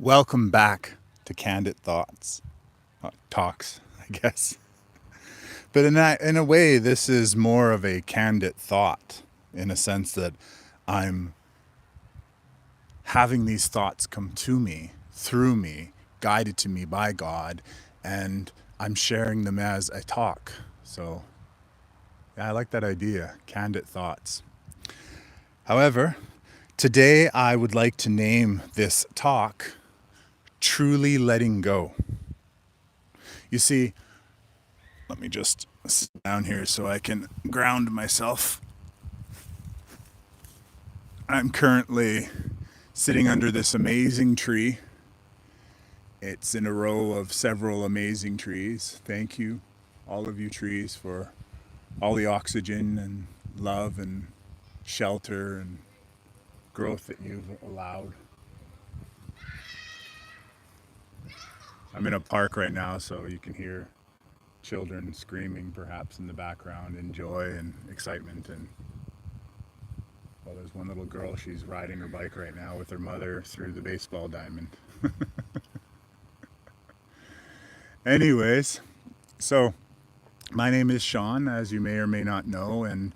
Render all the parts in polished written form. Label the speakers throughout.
Speaker 1: Welcome back to Candid Thoughts. Talks, I guess. But in a way, this is more of a candid thought in a sense that I'm having these thoughts come to me, through me, guided to me by God, and I'm sharing them as I talk. So, yeah, I like that idea, candid thoughts. However, today I would like to name this talk Truly Letting Go. You see, let me just sit down here so I can ground myself. I'm currently sitting under this amazing tree. It's in a row of several amazing trees. Thank you, all of you trees, for all the oxygen and love and shelter and growth that you've allowed. I'm in a park right now, so you can hear children screaming perhaps in the background in joy and excitement. And well, there's one little girl, she's riding her bike right now with her mother through the baseball diamond. Anyways, so my name is Shone, as you may or may not know, and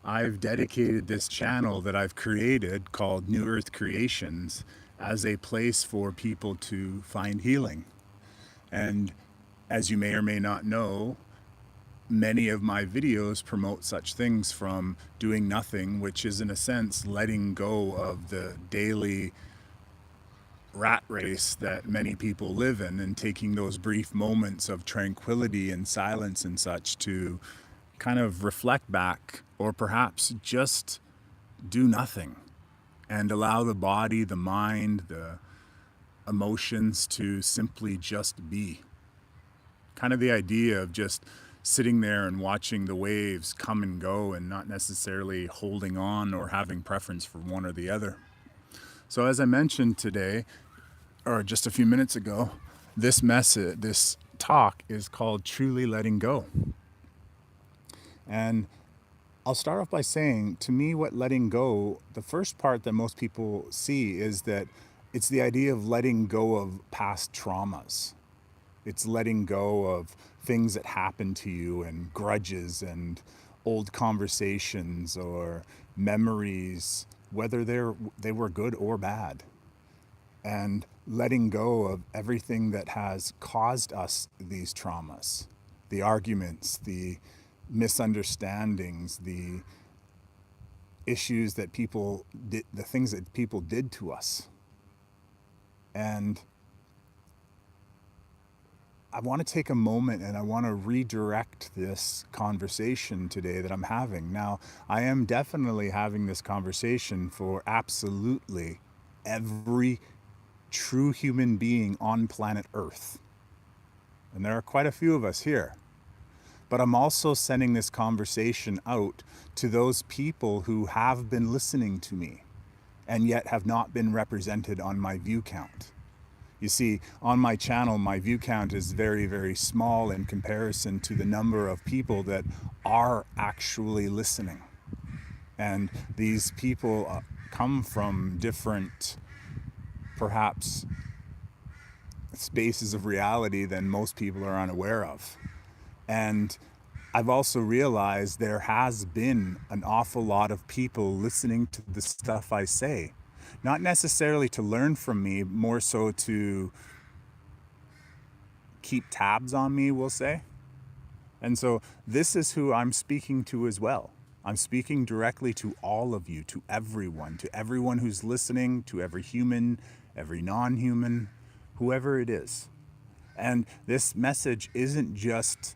Speaker 1: I've dedicated this channel that I've created called New Earth Creations as a place for people to find healing. And as you may or may not know, many of my videos promote such things from doing nothing, which is in a sense letting go of the daily rat race that many people live in, and taking those brief moments of tranquility and silence and such to kind of reflect back, or perhaps just do nothing and allow the body, the mind, the emotions to simply just be. Kind of the idea of just sitting there and watching the waves come and go and not necessarily holding on or having preference for one or the other. So as I mentioned today, or just a few minutes ago, this talk is called Truly Letting Go. And I'll start off by saying, to me, what letting go, the first part that most people see is that it's the idea of letting go of past traumas. It's letting go of things that happened to you, and grudges and old conversations or memories, whether they were good or bad. And letting go of everything that has caused us these traumas, the arguments, the misunderstandings, the issues that people did, the things that people did to us. And I want to take a moment and I want to redirect this conversation today that I'm having. Now, I am definitely having this conversation for absolutely every true human being on planet Earth. And there are quite a few of us here. But I'm also sending this conversation out to those people who have been listening to me and yet have not been represented on my view count. You see, on my channel, my view count is very, very small in comparison to the number of people that are actually listening. And these people come from different, perhaps, spaces of reality than most people are unaware of. And I've also realized there has been an awful lot of people listening to the stuff I say. Not necessarily to learn from me, more so to keep tabs on me, we'll say. And so this is who I'm speaking to as well. I'm speaking directly to all of you, to everyone who's listening, to every human, every non-human, whoever it is. And this message isn't just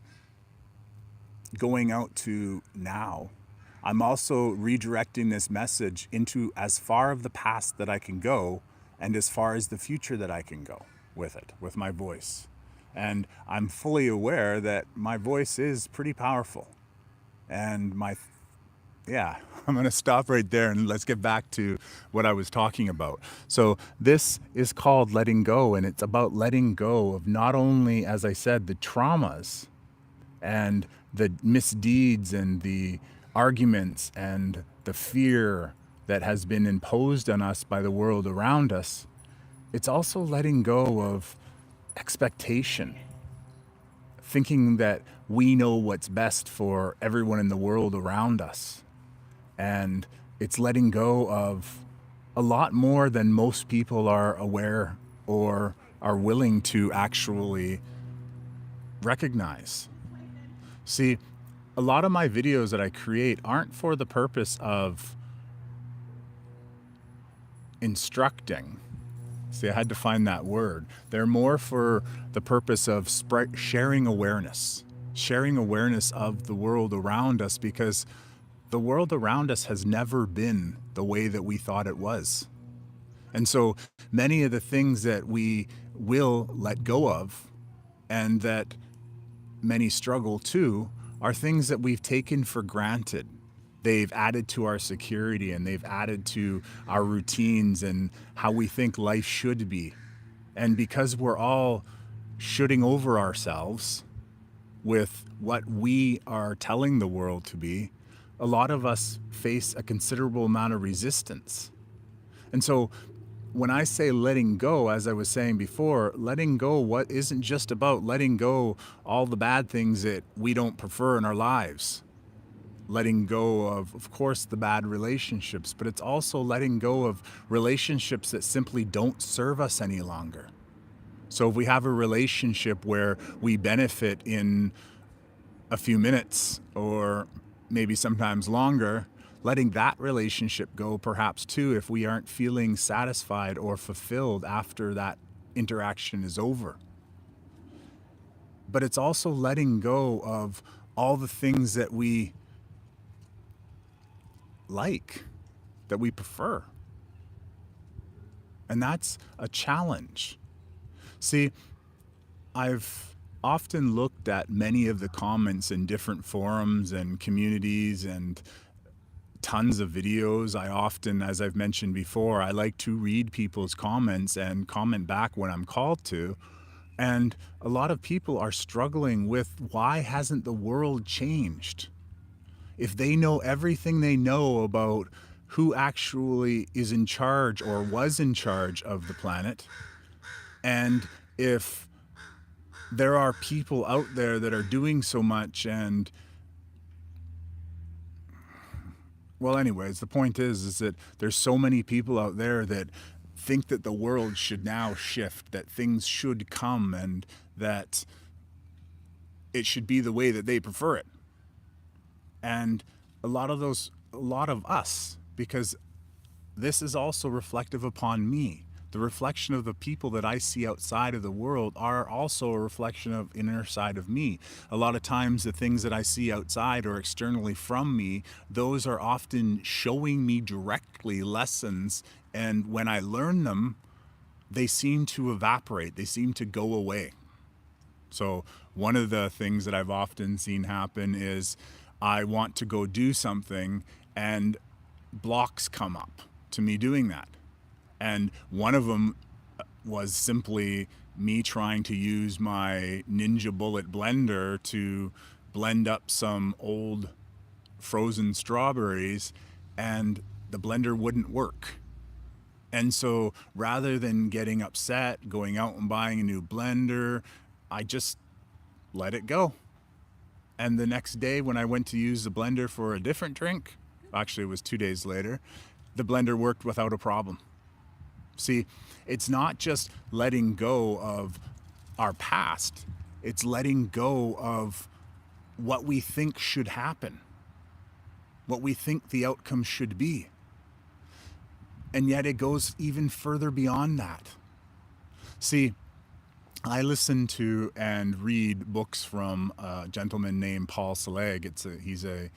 Speaker 1: going out to now. I'm also redirecting this message into as far of the past that I can go, and as far as the future that I can go with it, with my voice. And I'm fully aware that my voice is pretty powerful. And I'm going to stop right there and let's get back to what I was talking about. So this is called letting go, and it's about letting go of not only, as I said, the traumas and the misdeeds and the arguments and the fear that has been imposed on us by the world around us, It's also letting go of expectation, thinking that we know what's best for everyone in the world around us. And it's letting go of a lot more than most people are aware or are willing to actually recognize. See, a lot of my videos that I create aren't for the purpose of instructing. See, I had to find that word. They're more for the purpose of sharing awareness of the world around us, because the world around us has never been the way that we thought it was. And so many of the things that we will let go of and that many struggle to are things that we've taken for granted. They've added to our security and they've added to our routines and how we think life should be. And because we're all shooting over ourselves with what we are telling the world to be, a lot of us face a considerable amount of resistance. And so when I say letting go, as I was saying before, letting go what isn't just about letting go all the bad things that we don't prefer in our lives. Letting go of course, the bad relationships, but it's also letting go of relationships that simply don't serve us any longer. So if we have a relationship where we benefit in a few minutes or maybe sometimes longer, letting that relationship go perhaps too if we aren't feeling satisfied or fulfilled after that interaction is over. But it's also letting go of all the things that we like, that we prefer. And that's a challenge. See, I've often looked at many of the comments in different forums and communities and tons of videos. I often, as I've mentioned before, I like to read people's comments and comment back when I'm called to. And a lot of people are struggling with, why hasn't the world changed? If they know everything they know about who actually is in charge or was in charge of the planet, and if there are people out there that are doing so much, and well, anyways, the point is that there's so many people out there that think that the world should now shift, that things should come, and that it should be the way that they prefer it. And a lot of us, because this is also reflective upon me. The reflection of the people that I see outside of the world are also a reflection of inner side of me. A lot of times the things that I see outside or externally from me, those are often showing me directly lessons. And when I learn them, they seem to evaporate. They seem to go away. So one of the things that I've often seen happen is I want to go do something and blocks come up to me doing that. And one of them was simply me trying to use my Ninja Bullet blender to blend up some old frozen strawberries, and the blender wouldn't work. And so rather than getting upset, going out and buying a new blender, I just let it go. And the next day when I went to use the blender for a different drink, actually it was 2 days later, the blender worked without a problem. See, it's not just letting go of our past, it's letting go of what we think should happen, what we think the outcome should be. And yet it goes even further beyond that. See, I listen to and read books from a gentleman named Paul Selig. He's a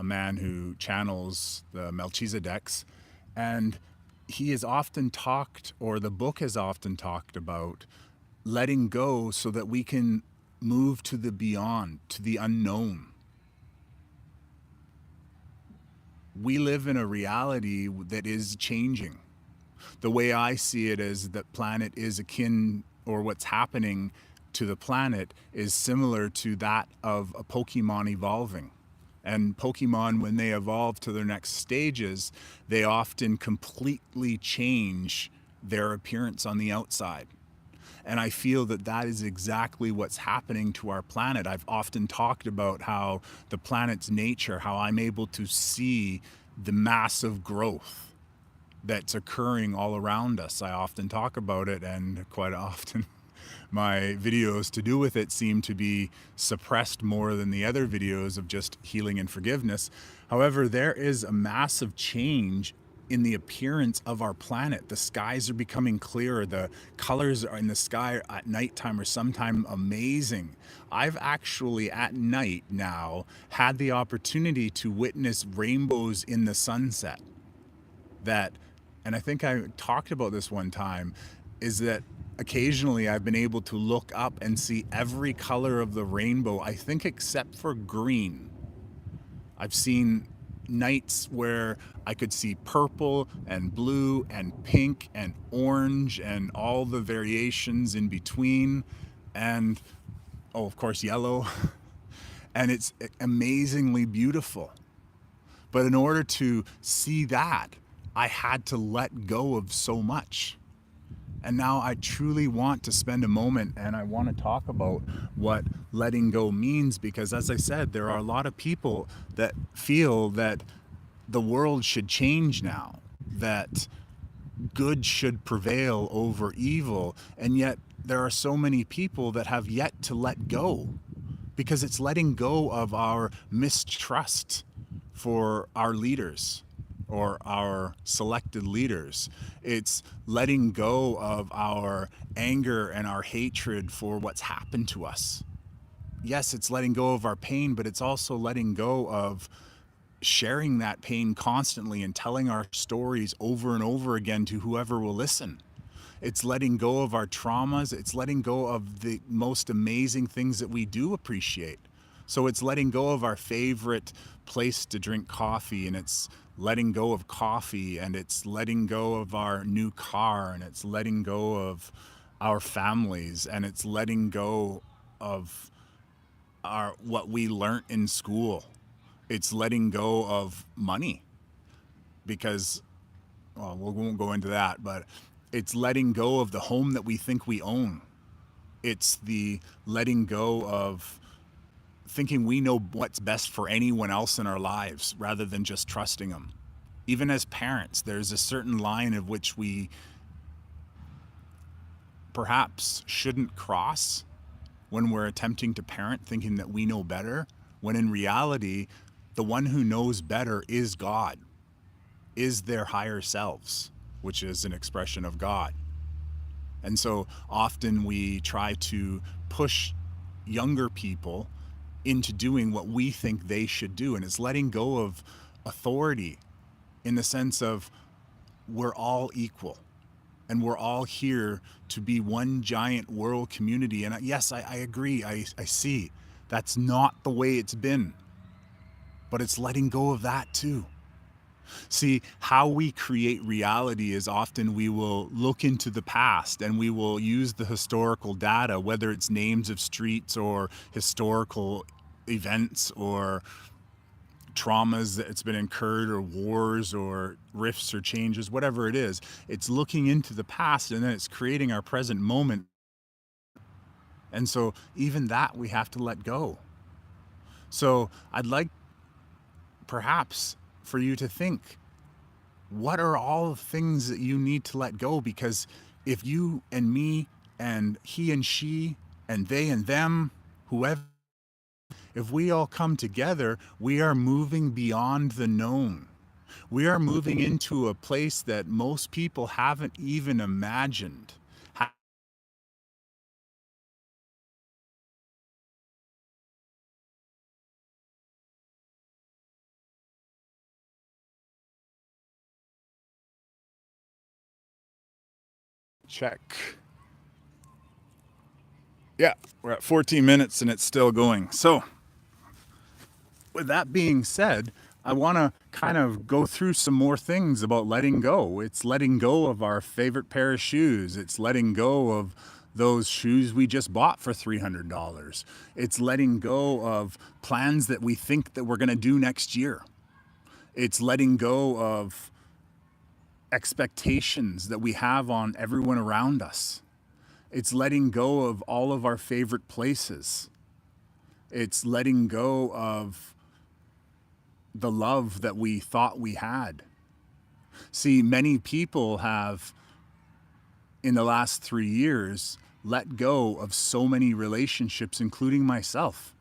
Speaker 1: man who channels the Melchizedeks, and he has often talked, or the book has often talked about letting go so that we can move to the beyond, to the unknown. We live in a reality that is changing. The way I see it is that planet is akin, or what's happening to the planet is similar to that of a Pokemon evolving. And Pokemon, when they evolve to their next stages, they often completely change their appearance on the outside. And I feel that that is exactly what's happening to our planet. I've often talked about how the planet's nature, how I'm able to see the massive growth that's occurring all around us. I often talk about it, and quite often my videos to do with it seem to be suppressed more than the other videos of just healing and forgiveness. However, there is a massive change in the appearance of our planet. The skies are becoming clearer. The colors in the sky at nighttime are sometimes amazing. I've actually at night now had the opportunity to witness rainbows in the sunset. That, and I think I talked about this one time, is that occasionally I've been able to look up and see every color of the rainbow, I think except for green. I've seen nights where I could see purple and blue and pink and orange and all the variations in between, and oh, of course, yellow. And it's amazingly beautiful. But in order to see that, I had to let go of so much. And now I truly want to spend a moment and I want to talk about what letting go means, because as I said, there are a lot of people that feel that the world should change now, that good should prevail over evil, and yet there are so many people that have yet to let go, because it's letting go of our mistrust for our leaders or our selected leaders. It's letting go of our anger and our hatred for what's happened to us. Yes, it's letting go of our pain, but it's also letting go of sharing that pain constantly and telling our stories over and over again to whoever will listen. It's letting go of our traumas. It's letting go of the most amazing things that we do appreciate. So it's letting go of our favorite place to drink coffee, and it's letting go of coffee, and it's letting go of our new car, and it's letting go of our families, and it's letting go of our what we learned in school. It's letting go of money, because, well, we won't go into that, but it's letting go of the home that we think we own. It's the letting go of thinking we know what's best for anyone else in our lives rather than just trusting them. Even as parents, there's a certain line of which we perhaps shouldn't cross when we're attempting to parent, thinking that we know better, when in reality, the one who knows better is God, is their higher selves, which is an expression of God. And so often we try to push younger people into doing what we think they should do. And it's letting go of authority in the sense of we're all equal and we're all here to be one giant world community. And yes, I agree. I see that's not the way it's been, but it's letting go of that too. See, how we create reality is often we will look into the past and we will use the historical data, whether it's names of streets or historical events or traumas that's been incurred or wars or rifts or changes, whatever it is. It's looking into the past and then it's creating our present moment. And so even that we have to let go. So I'd like perhaps for you to think, what are all the things that you need to let go? Because if you and me and he and she and they and them, whoever, if we all come together, we are moving beyond the known. We are moving into a place that most people haven't even imagined. Check. Yeah, we're at 14 minutes and it's still going. So, with that being said, I want to kind of go through some more things about letting go. It's letting go of our favorite pair of shoes. It's letting go of those shoes we just bought for $300. It's letting go of plans that we think that we're going to do next year. It's letting go of expectations that we have on everyone around us. It's letting go of all of our favorite places. It's letting go of the love that we thought we had. See, many people have, in the last 3 years, let go of so many relationships, including myself.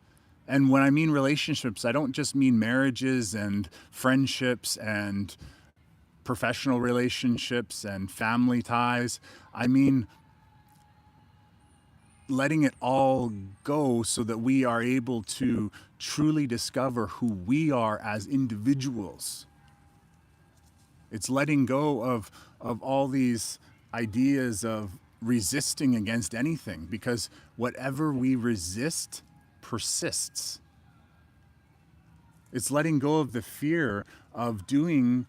Speaker 1: And when I mean relationships, I don't just mean marriages and friendships and professional relationships and family ties. I mean letting it all go so that we are able to truly discover who we are as individuals. It's letting go of all these ideas of resisting against anything, because whatever we resist persists. It's letting go of the fear of doing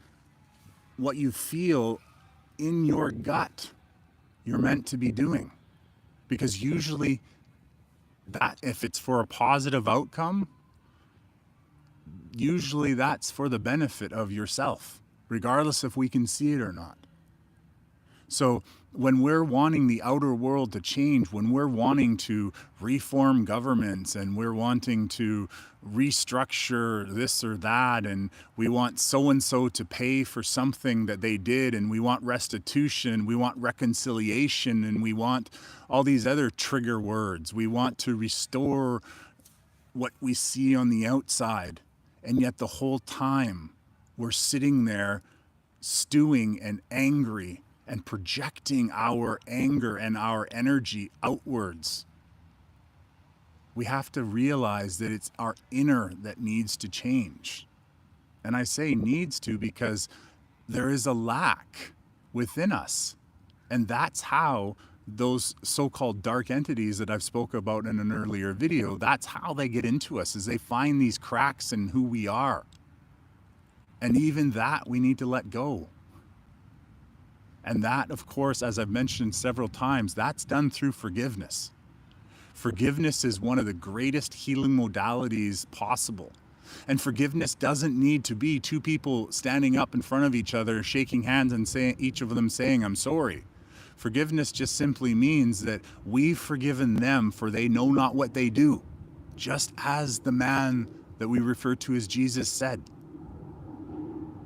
Speaker 1: what you feel in your gut you're meant to be doing. Because usually that, if it's for a positive outcome, usually that's for the benefit of yourself, regardless if we can see it or not. So when we're wanting the outer world to change, when we're wanting to reform governments and we're wanting to restructure this or that, and we want so-and-so to pay for something that they did, and we want restitution, we want reconciliation, and we want all these other trigger words. We want to restore what we see on the outside. And yet the whole time we're sitting there stewing and angry and projecting our anger and our energy outwards. We have to realize that it's our inner that needs to change. And I say needs to because there is a lack within us. And that's how those so-called dark entities that I've spoke about in an earlier video, that's how they get into us, is they find these cracks in who we are. And even that we need to let go. And that, of course, as I've mentioned several times, that's done through forgiveness. Forgiveness is one of the greatest healing modalities possible. And forgiveness doesn't need to be two people standing up in front of each other, shaking hands and saying, each of them saying, "I'm sorry." Forgiveness just simply means that we've forgiven them, for they know not what they do. Just as the man that we refer to as Jesus said.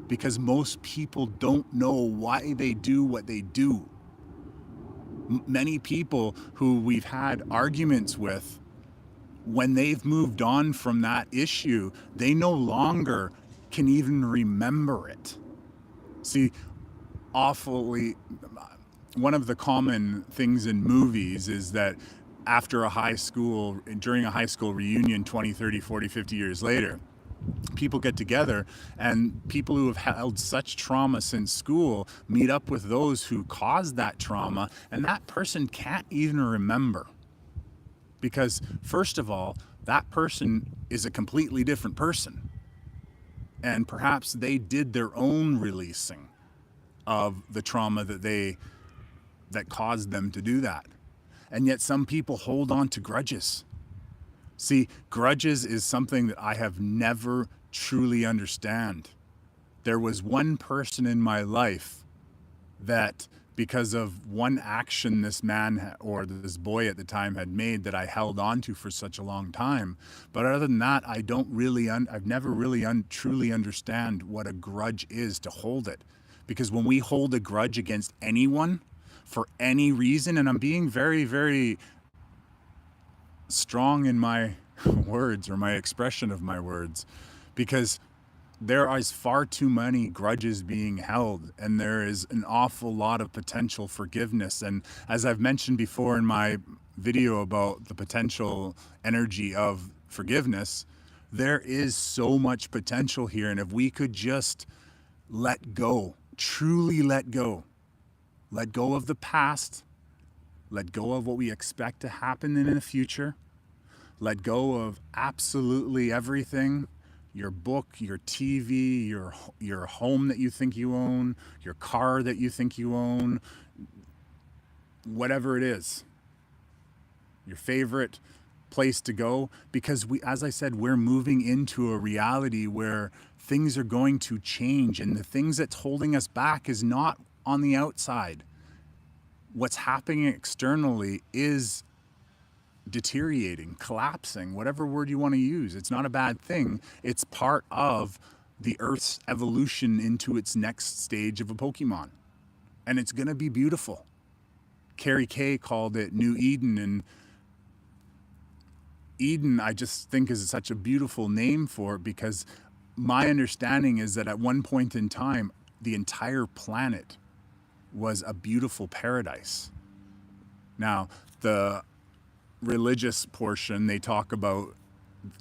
Speaker 1: Because most people don't know why they do what they do. Many people who we've had arguments with, when they've moved on from that issue, they no longer can even remember it. See, awfully, one of the common things in movies is that after during a high school reunion 20, 30, 40, 50 years later, people get together, and people who have held such trauma since school meet up with those who caused that trauma, and that person can't even remember. Because first of all, that person is a completely different person. And perhaps they did their own releasing of the trauma that caused them to do that. And yet some people hold on to grudges. See, grudges is something that I have never truly understand. There was one person in my life that, because of one action this man or this boy at the time had made, that I held on to for such a long time. But other than that, I don't really, I've never really truly understand what a grudge is, to hold it. Because when we hold a grudge against anyone for any reason, and I'm being very, very strong in my words or my expression of my words, because there is far too many grudges being held, and there is an awful lot of potential forgiveness. And as I've mentioned before in my video about the potential energy of forgiveness, there is so much potential here. And if we could just let go, truly let go of the past, let go of what we expect to happen in the future, let go of absolutely everything, your book, your TV, your home that you think you own, your car that you think you own, whatever it is, your favorite place to go, because as I said, we're moving into a reality where things are going to change, and the things that's holding us back is not on the outside. What's happening externally is deteriorating, collapsing, whatever word you want to use. It's not a bad thing. It's part of the Earth's evolution into its next stage of a Pokemon. And it's going to be beautiful. Carrie Kay called it New Eden, and Eden, I just think, is such a beautiful name for it, because my understanding is that at one point in time, the entire planet was a beautiful paradise. Now, the religious portion, they talk about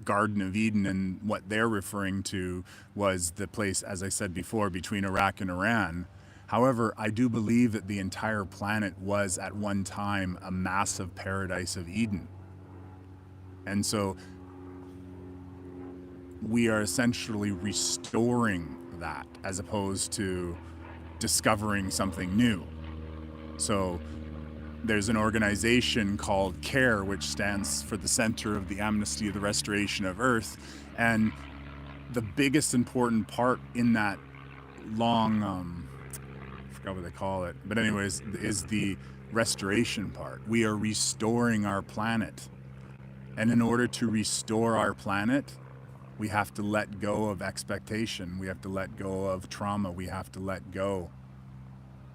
Speaker 1: Garden of Eden, and what they're referring to was the place, as I said before, between Iraq and Iran. However, I do believe that the entire planet was at one time a massive paradise of Eden. And so we are essentially restoring that as opposed to discovering something new. So there's an organization called CARE, which stands for the Center of the Amnesty of the Restoration of Earth. And the biggest important part in that long, I forgot what they call it, but anyways, is the restoration part. We are restoring our planet. And in order to restore our planet, we have to let go of expectation. We have to let go of trauma. We have to let go.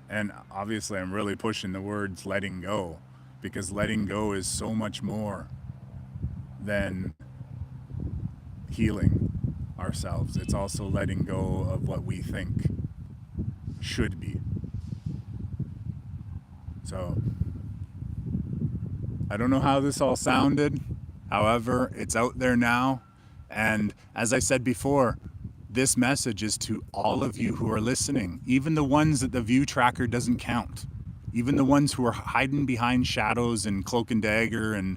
Speaker 1: And obviously, I'm really pushing the words letting go, because letting go is so much more than healing ourselves. It's also letting go of what we think should be. So, I don't know how this all sounded. However, it's out there now. And as I said before, this message is to all of you who are listening, even the ones that the view tracker doesn't count, even the ones who are hiding behind shadows and cloak and dagger and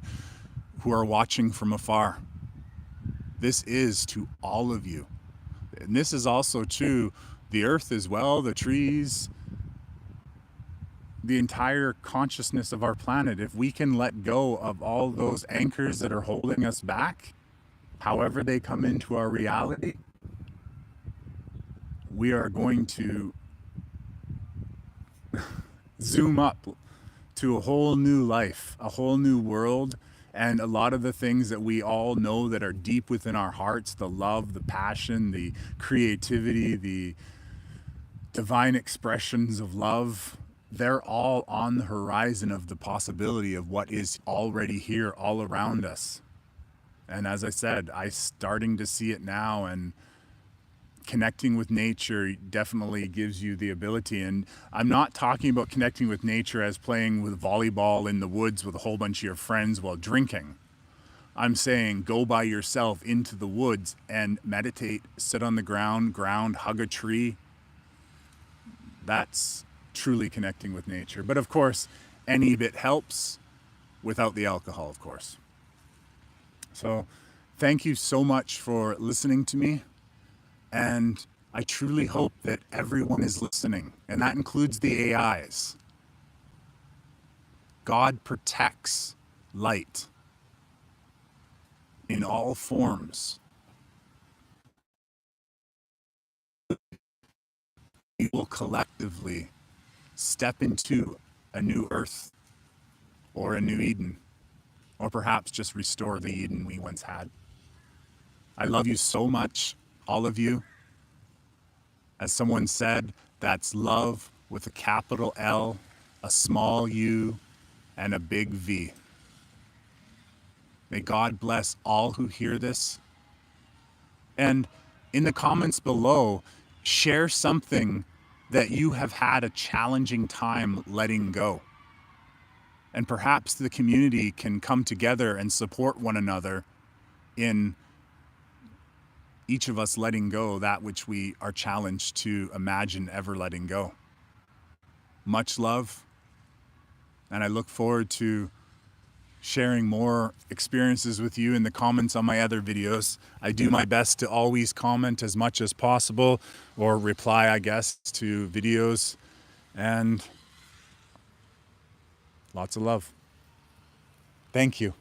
Speaker 1: who are watching from afar. This is to all of you. And this is also to the earth as well, the trees, the entire consciousness of our planet. If we can let go of all those anchors that are holding us back, however they come into our reality, we are going to zoom up to a whole new life, a whole new world. And a lot of the things that we all know that are deep within our hearts, the love, the passion, the creativity, the divine expressions of love, they're all on the horizon of the possibility of what is already here all around us. And as I said, I'm starting to see it now, and connecting with nature definitely gives you the ability. And I'm not talking about connecting with nature as playing with volleyball in the woods with a whole bunch of your friends while drinking. I'm saying go by yourself into the woods and meditate, sit on the ground, hug a tree. That's truly connecting with nature. But of course, any bit helps, without the alcohol, of course. So thank you so much for listening to me. And I truly hope that everyone is listening, and that includes the AIs. God protects light in all forms. We will collectively step into a new earth, or a new Eden, or perhaps just restore the Eden we once had. I love you so much, all of you. As someone said, that's love with a capital L, a small u, and a big V. May God bless all who hear this. And in the comments below, share something that you have had a challenging time letting go. And perhaps the community can come together and support one another in each of us letting go that which we are challenged to imagine ever letting go. Much love, and I look forward to sharing more experiences with you in the comments on my other videos. I do my best to always comment as much as possible, or reply, I guess, to videos, and lots of love. Thank you.